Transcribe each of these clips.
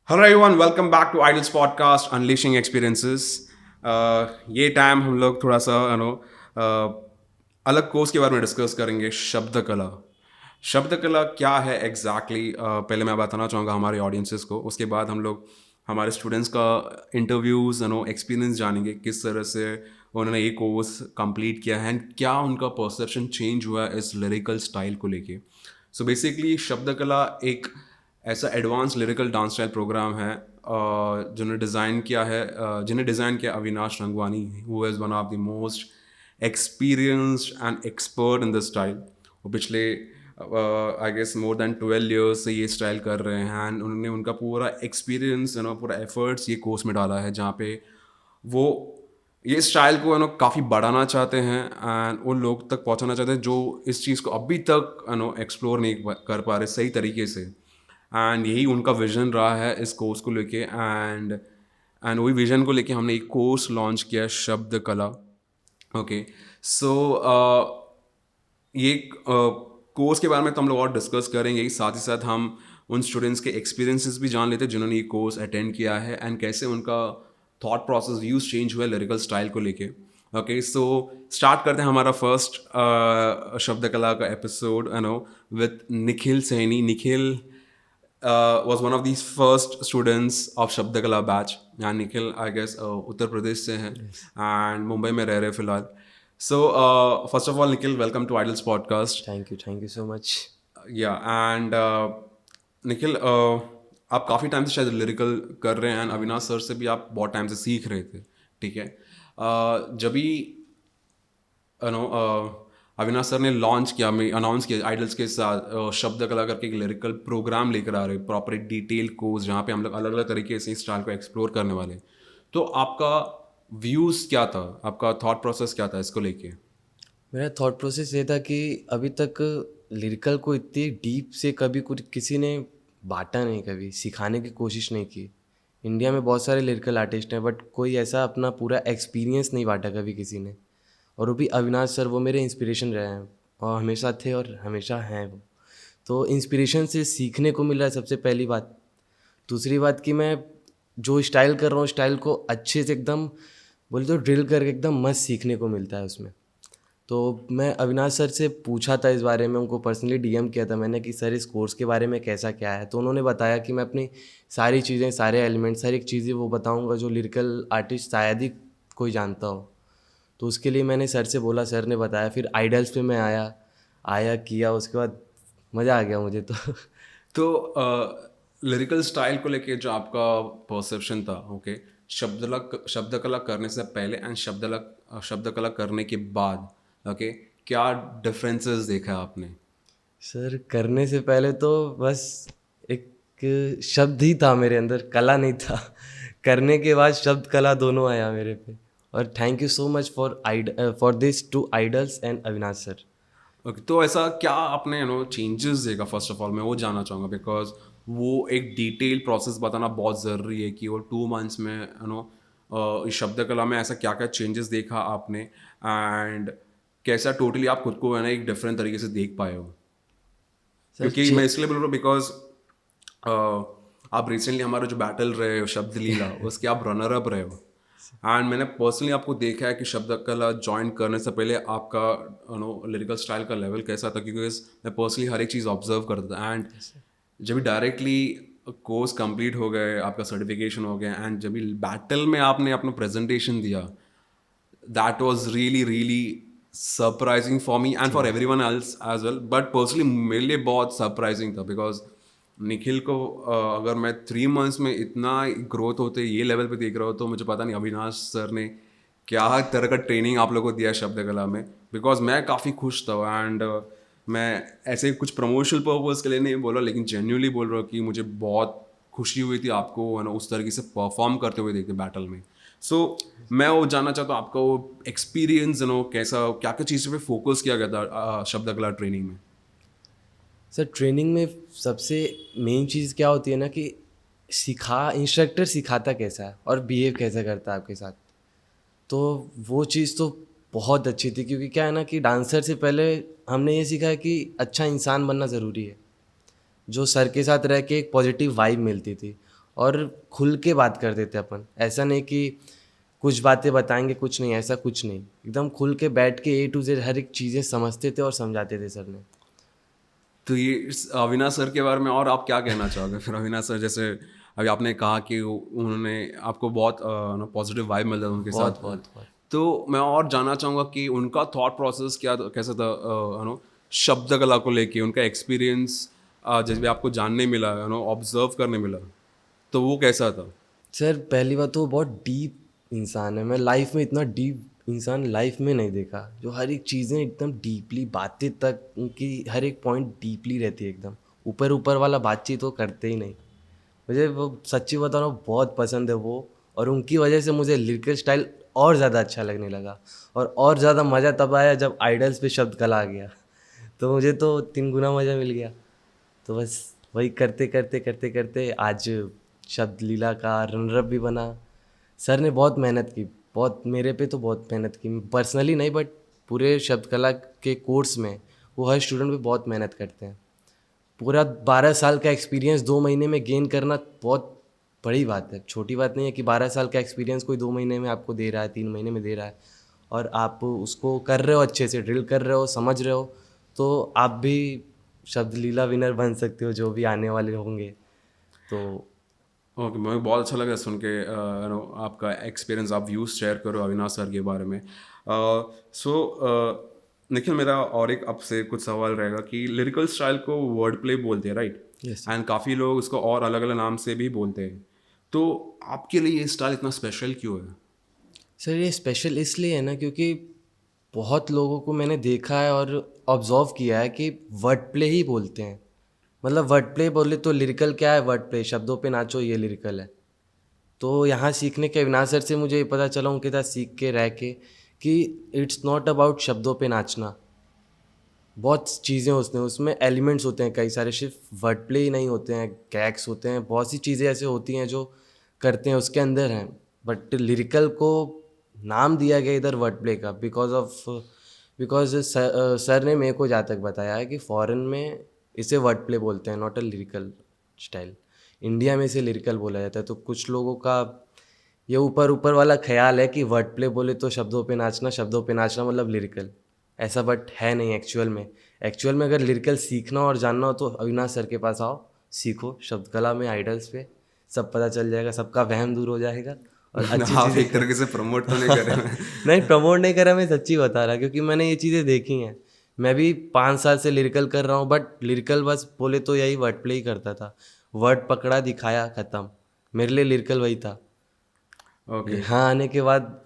Hello everyone, welcome back to Idols podcast unleashing experiences. ये time हम लोग थोड़ा सा अलग कोर्स के बारे में डिस्कस करेंगे। शब्द कला। शब्द कला क्या है एग्जैक्टली पहले मैं बताना चाहूँगा हमारे ऑडियंसेस को। उसके बाद हम लोग हमारे स्टूडेंट्स का इंटरव्यूज़ एक्सपीरियंस जानेंगे, किस तरह से उन्होंने ये कोर्स कंप्लीट किया है एंड क्या उनका परसेप्शन चेंज हुआ है इस लिरिकल स्टाइल को लेके। सो बेसिकली शब्द कला एक ऐसा advance lyrical dance style program है जिन्हें डिज़ाइन किया Avinash Rangwani, who is one of the most experienced and expert in this style। वो पिछले I guess more than 12 years से ये स्टाइल कर रहे हैं एंड उन्होंने उनका पूरा एक्सपीरियंस पूरा एफर्ट्स ये कोर्स में डाला है, जहाँ पे वो ये स्टाइल को काफ़ी बढ़ाना चाहते हैं एंड उन लोग तक पहुंचाना चाहते हैं जो इस चीज़ को अभी तक एक्सप्लोर नहीं कर पा रहे सही तरीके से। एंड यही उनका विजन रहा है इस कोर्स को लेके एंड वही विजन को लेके हमने एक कोर्स लॉन्च किया, शब्द कला। ओके। सो ये कोर्स के बारे में तो हम लोग और डिस्कस करेंगे ही, साथ ही साथ हम उन स्टूडेंट्स के एक्सपीरियंसेस भी जान लेते हैं जिन्होंने ये कोर्स अटेंड किया है एंड कैसे उनका थॉट प्रोसेस व्यूज चेंज हुआ है लिरिकल स्टाइल को लेके। ओके, सो स्टार्ट करते हैं हमारा फर्स्ट शब्द कला का episode with Nikhil Saini. Nikhil was one of these first students of Shabd Kala batch. And Nikhil I guess Uttar Pradesh से हैं एंड मुंबई में रह रहे हैं फिलहाल। So first of all Nikhil, welcome to Idols podcast. Thank you so much. Yeah and Nikhil, आप काफ़ी टाइम से शायद लिरिकल कर रहे हैं एंड अविनाश सर से भी आप बहुत टाइम से सीख रहे थे, ठीक है। जब भी नो अविनाश सर ने लॉन्च किया, मैं अनाउंस किया आइडल्स के साथ शब्द कला करके एक लिरिकल प्रोग्राम लेकर आ रहे, प्रॉपर एक डिटेल कोर्स जहाँ पे हम लोग अलग अलग तरीके से इस स्टाइल को एक्सप्लोर करने वाले। तो आपका व्यूज़ क्या था, आपका थॉट प्रोसेस क्या था इसको लेके? मेरा थॉट प्रोसेस ये था कि अभी तक लिरिकल को इतनी डीप से कभी कुछ किसी ने बांटा नहीं, कभी सिखाने की कोशिश नहीं की। इंडिया में बहुत सारे लिरिकल आर्टिस्ट हैं बट कोई ऐसा अपना पूरा एक्सपीरियंस नहीं बांटा कभी किसी ने। और वो भी अविनाश सर, वो मेरे इंस्पिरेशन रहे हैं और हमेशा थे और हमेशा हैं वो। तो इंस्पिरेशन से सीखने को मिल रहा है सबसे पहली बात। दूसरी बात कि मैं जो स्टाइल कर रहा हूँ स्टाइल को अच्छे से एकदम बोले तो ड्रिल करके एकदम मस्त सीखने को मिलता है उसमें। तो मैं अविनाश सर से पूछा था इस बारे में, उनको पर्सनली डीएम किया था मैंने कि सर इस कोर्स के बारे में कैसा क्या है। तो उन्होंने बताया कि मैं अपनी सारी चीज़ें, सारे एलिमेंट्स, सारी चीज़ें वो बताऊंगा जो लिरिकल आर्टिस्ट शायद ही कोई जानता हो। तो उसके लिए मैंने सर से बोला, सर ने बताया। फिर आइडल्स पे मैं आया आया किया, उसके बाद मज़ा आ गया मुझे तो। तो लिरिकल स्टाइल को लेके जो आपका परसेप्शन था, ओके, शब्द कला करने से पहले एंड शब्द कला करने के बाद, ओके, क्या डिफरेंसेस देखा आपने? सर करने से पहले तो बस एक शब्द ही था मेरे अंदर, कला नहीं था। करने के बाद शब्द कला दोनों आया मेरे पे। और thank you so much for this to Idols and Avinash sir. Okay, तो ऐसा क्या आपने चेंजेस देखा? फर्स्ट ऑफ ऑल मैं वो जानना चाहूँगा, बिकॉज वो एक डिटेल प्रोसेस बताना बहुत ज़रूरी है कि वो 2 months में इस शब्द कला में ऐसा क्या क्या चेंजेस देखा आपने एंड कैसा टोटली आप खुद को एक डिफरेंट तरीके से देख पाए हो। सर क्योंकि मैं इसलिए बोल रहा हूँ बिकॉज आप रिसेंटली हमारा जो बैटल रहे हो शब्द लीला, उसके आप रनर अप रहे हो एंड मैंने पर्सनली आपको देखा है कि शब्द कला ज्वाइन करने से पहले आपका लिरिकल स्टाइल का लेवल कैसा था, क्योंकि मैं पर्सनली हर एक चीज़ ऑब्जर्व करता था एंड जब डायरेक्टली कोर्स कंप्लीट हो गए, आपका सर्टिफिकेशन हो गया एंड जब बैटल में आपने अपना प्रेजेंटेशन दिया, that was really really surprising for me and for everyone else as well, but personally मेरे लिए बहुत सरप्राइजिंग था बिकॉज निखिल को अगर मैं 3 months में इतना ग्रोथ होते ये लेवल पे देख रहा हूँ, तो मुझे पता नहीं अविनाश सर ने क्या तरह का ट्रेनिंग आप लोगों को दिया शब्द कला में। बिकॉज मैं काफ़ी खुश था एंड मैं ऐसे कुछ प्रमोशनल पर्पज़ के लिए नहीं बोल रहा, लेकिन जेन्युइनली बोल रहा हूँ कि मुझे बहुत खुशी हुई थी आपको उस तरीके से परफॉर्म करते हुए देखते बैटल में। सो मैं वो जानना चाहता हूँ आपका वो एक्सपीरियंस कैसा, क्या क्या चीज़ों पे फोकस किया गया था शब्द कला ट्रेनिंग में? सर ट्रेनिंग में सबसे मेन चीज़ क्या होती है ना कि इंस्ट्रक्टर सिखाता कैसा है और बिहेव कैसा करता है आपके साथ। तो वो चीज़ तो बहुत अच्छी थी, क्योंकि क्या है ना कि डांसर से पहले हमने ये सीखा है कि अच्छा इंसान बनना ज़रूरी है। जो सर के साथ रह के एक पॉजिटिव वाइब मिलती थी। और खुल के बात करते थे अपन। ऐसा नहीं कि कुछ बातें बताएंगे कुछ नहीं, ऐसा कुछ नहीं, एकदम खुल के बैठ के A to Z हर एक चीज़ें समझते थे और समझाते थे सर ने। तो ये अविनाश सर के बारे में और आप क्या कहना चाहोगे फिर? अविनाश सर जैसे अभी आपने कहा कि उन्होंने आपको बहुत पॉजिटिव वाइब मिलता था उनके बहुत साथ, बहुत बहुत। तो मैं और जानना चाहूँगा कि उनका थॉट प्रोसेस क्या कैसा था, शब्द कला को लेके उनका एक्सपीरियंस जैसे भी आपको जानने मिला, ऑब्जर्व करने मिला, तो वो कैसा था? सर पहली बात तो वो बहुत डीप इंसान है। मैं लाइफ में इतना डीप इंसान लाइफ में नहीं देखा, जो हर एक चीज़ें एकदम डीपली, बातें तक उनकी हर एक पॉइंट डीपली रहती है एकदम। ऊपर ऊपर वाला बातचीत वो करते ही नहीं। मुझे वो सच्ची बता रहा हूँ बहुत पसंद है वो, और उनकी वजह से मुझे लिरिकल स्टाइल और ज़्यादा अच्छा लगने लगा। और ज़्यादा मज़ा तब आया जब आइडल्स पे शब्द कला आ गया, तो मुझे तो 3 गुना मज़ा मिल गया। तो बस वही करते करते करते करते आज शब्द लीला का रनर अप भी बना। सर ने बहुत मेहनत की, बहुत मेरे पे तो बहुत मेहनत की, पर्सनली नहीं बट पूरे शब्द कला के कोर्स में वो हर स्टूडेंट पे बहुत मेहनत करते हैं। पूरा 12 साल का एक्सपीरियंस 2 महीने में गेन करना बहुत बड़ी बात है, छोटी बात नहीं है कि 12 साल का एक्सपीरियंस कोई 2 महीने में आपको दे रहा है, 3 महीने में दे रहा है, और आप उसको कर रहे हो, अच्छे से ड्रिल कर रहे हो, समझ रहे हो, तो आप भी शब्द लीला विनर बन सकते हो जो भी आने वाले होंगे। तो ओके, मुझे बहुत अच्छा लगा सुन के, आपका एक्सपीरियंस, आप व्यूज़ शेयर करो अविनाश सर के बारे में। सो निखिल, मेरा और एक आपसे कुछ सवाल रहेगा कि लिरिकल स्टाइल को वर्ड प्ले बोलते हैं, राइट? यस एंड काफ़ी लोग उसको और अलग अलग नाम से भी बोलते हैं, तो आपके लिए ये स्टाइल इतना स्पेशल क्यों है? सर, ये स्पेशल इसलिए है ना क्योंकि बहुत लोगों को मैंने देखा है और ऑब्जर्व किया है कि वर्ड प्ले ही बोलते हैं। मतलब वर्ड प्ले बोले तो लिरिकल क्या है? वर्ड प्ले, शब्दों पे नाचो, ये लिरिकल है। तो यहाँ सीखने के अविनाश सर से मुझे ये पता चला, उनके साथ सीख के रह के, कि इट्स नॉट अबाउट शब्दों पे नाचना। बहुत चीज़ें उसमें उसमें एलिमेंट्स होते हैं कई सारे, सिर्फ वर्ड प्ले ही नहीं होते हैं, गैग्स होते हैं, बहुत सी चीज़ें ऐसे होती हैं जो करते हैं उसके अंदर हैं। बट लिरिकल को नाम दिया गया इधर वर्ड प्ले का बिकॉज सर ने मेरे को जहाँ तक बताया है कि फॉरेन में इसे वर्ड प्ले बोलते हैं, not a lyrical style. India में इसे लिरिकल बोला जाता है। तो कुछ लोगों का ये ऊपर ऊपर वाला ख्याल है कि वर्ड प्ले बोले तो शब्दों पे नाचना, शब्दों पे नाचना मतलब लिरिकल। ऐसा बट है नहीं एक्चुअल में अगर लिरिकल सीखना और जानना हो तो अविनाश सर के पास आओ, सीखो शब्द कला में, आइडल्स पे सब पता चल जाएगा, सबका वहम दूर हो जाएगा और अच्छी आप एक चीज़ें तरीके से प्रमोट तो नहीं कर रहे हैं? नहीं, प्रमोट नहीं करा, मैं सच्ची बता रहा क्योंकि मैंने ये चीज़ें देखी हैं। मैं भी 5 साल से लिरिकल कर रहा हूँ, बट लिरिकल बस बोले तो यही वर्ड प्ले ही करता था। वर्ड पकड़ा, दिखाया, ख़त्म। मेरे लिए लिरिकल वही था। ओके। यहाँ आने के बाद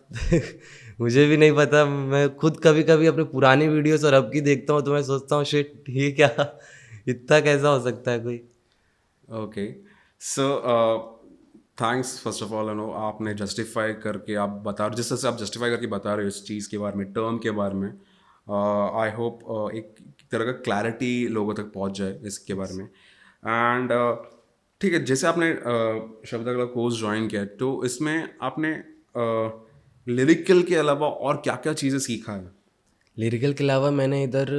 मुझे भी नहीं पता, मैं खुद कभी कभी अपने पुरानी वीडियोस और अब की देखता हूँ तो मैं सोचता हूँ शिट, ये क्या, इतना कैसा हो सकता है कोई। Okay, so thanks first of all, आपने जस्टिफाई करके आप बता रहे, जिस तरह से आप जस्टिफाई करके बता रहे हो इस चीज़ के बारे में, टर्म के बारे में, आई होप एक तरह का क्लैरिटी लोगों तक पहुंच जाए इसके बारे में। एंड ठीक है, जैसे आपने शब्द कला कोर्स ज्वाइन किया, तो इसमें आपने लिरिकल के अलावा और क्या क्या चीज़ें सीखा है? लिरिकल के अलावा मैंने इधर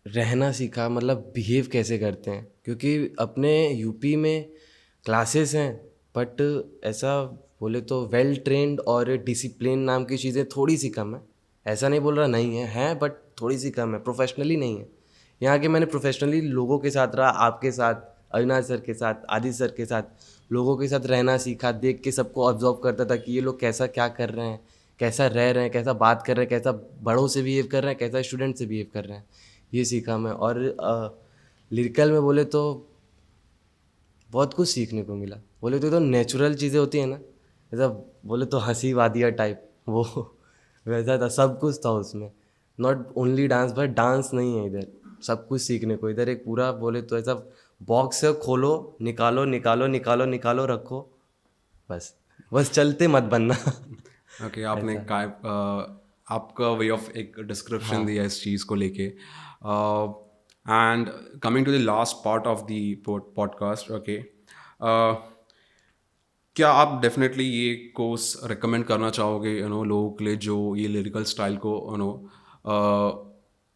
रहना सीखा, मतलब बिहेव कैसे करते हैं, क्योंकि अपने यूपी में क्लासेस हैं बट ऐसा बोले तो वेल ट्रेंड और डिसिप्लिन नाम की चीज़ें थोड़ी सी कम है। ऐसा नहीं बोल रहा नहीं है, हैं बट थोड़ी सी कम है, प्रोफेशनली नहीं है। यहाँ के मैंने प्रोफेशनली लोगों के साथ रहा, आपके साथ, अविनाश सर के साथ, आदि सर के साथ, लोगों के साथ रहना सीखा, देख के सबको ऑब्जर्व करता था कि ये लोग कैसा क्या कर रहे हैं, कैसा रह रहे हैं, कैसा बात कर रहे हैं, कैसा बड़ों से बिहेव कर रहे हैं, कैसा स्टूडेंट से बिहेव कर रहे हैं, ये सीखा मैं। और लिरिकल में बोले तो बहुत कुछ सीखने को मिला। बोले तो नेचुरल चीज़ें होती हैं ना, ऐसा बोले तो हंसी वादिया टाइप, वो वैसा था, सब कुछ था उसमें। Not only dance, but dance नहीं है इधर, सब कुछ सीखने को इधर। एक पूरा बोले तो ऐसा बॉक्स है, खोलो निकालो निकालो निकालो निकालो रखो, बस बस चलते मत बनना। ओके, आपने ऐसा। आपका वे ऑफ एक डिस्क्रिप्शन हाँ। दिया इस चीज़ को लेके। And coming to the last part of the podcast, okay, क्या आप डेफिनेटली ये कोर्स रिकमेंड करना चाहोगे लोगों के लिए जो ये लिरिकल स्टाइल को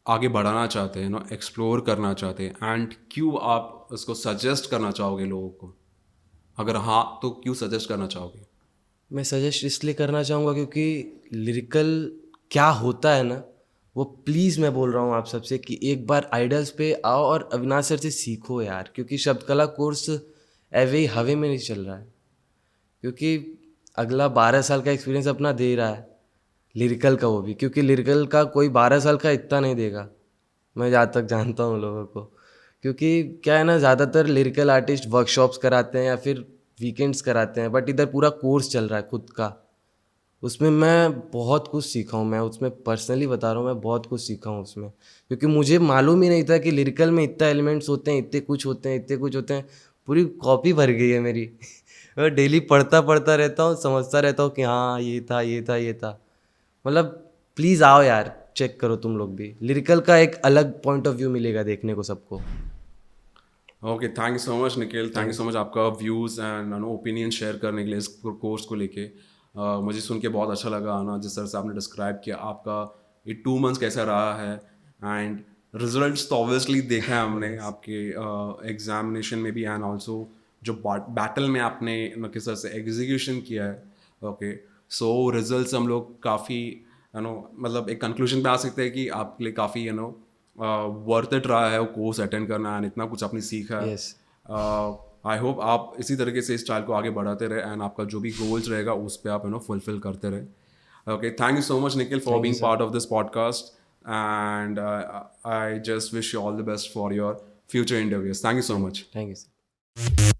आगे बढ़ाना चाहते हैं, एक्सप्लोर करना चाहते हैं, एंड क्यों आप उसको सजेस्ट करना चाहोगे लोगों को? अगर हाँ तो क्यों सजेस्ट करना चाहोगे? मैं सजेस्ट इसलिए करना चाहूँगा क्योंकि लिरिकल क्या होता है ना, वो प्लीज़ मैं बोल रहा हूँ आप सबसे कि एक बार आइडल्स पे आओ और अविनाश सर से सीखो यार, क्योंकि शब्दकला कोर्स ऐवे ही हवा में नहीं चल रहा है। क्योंकि अगला 12 साल का एक्सपीरियंस अपना दे रहा है लिरिकल का, वो भी क्योंकि लिरिकल का कोई 12 साल का इतना नहीं देगा, मैं जहाँ तक जानता हूँ लोगों को। क्योंकि क्या है ना, ज़्यादातर लिरिकल आर्टिस्ट वर्कशॉप्स कराते हैं या फिर वीकेंड्स कराते हैं, बट इधर पूरा कोर्स चल रहा है खुद का। उसमें मैं बहुत कुछ सीखा हूँ, मैं उसमें पर्सनली बता रहा हूँ, मैं बहुत कुछ सीखा हूँ उसमें, क्योंकि मुझे मालूम ही नहीं था कि लिरिकल में इतना एलिमेंट्स होते हैं, इतने कुछ होते हैं, इतने कुछ होते हैं। पूरी कॉपी भर गई है मेरी और डेली पढ़ता पढ़ता रहता हूँ, समझता रहता हूँ कि हाँ ये था ये था ये था। मतलब प्लीज़ आओ यार, चेक करो तुम लोग भी, लिरिकल का एक अलग पॉइंट ऑफ व्यू मिलेगा देखने को सबको। Okay, thank you so much Nikhil, thank you so much आपका व्यूज़ एंड ओपिनियन शेयर करने के लिए इस कोर्स को लेके। मुझे सुन के बहुत अच्छा लगा आना, जिस तरह से आपने डिस्क्राइब किया आपका ये 2 मंथ्स कैसा रहा है। एंड रिजल्ट्स तो ऑब्वियसली देखा है हमने आपके एग्जामिनेशन में भी, एंड ऑल्सो जो बैटल में आपने किस तरह से एग्जीक्यूशन किया है। ओके, सो रिजल्ट्स हम लोग काफ़ी मतलब एक कंक्लूजन पे आ सकते हैं कि आपके लिए काफ़ी वर्थ इट रहा है वो कोर्स अटेंड करना, एंड इतना कुछ आपने सीखा है। यस, आई होप आप इसी तरीके से इस स्टाइल को आगे बढ़ाते रहे, एंड आपका जो भी गोल्स रहेगा उस पर आप फुलफिल करते रहे। Okay, thank you so much Nikhil for thank you being sir, part of this podcast, and I just wish you all the best for your future interviews. Thank you so much. Thank you sir.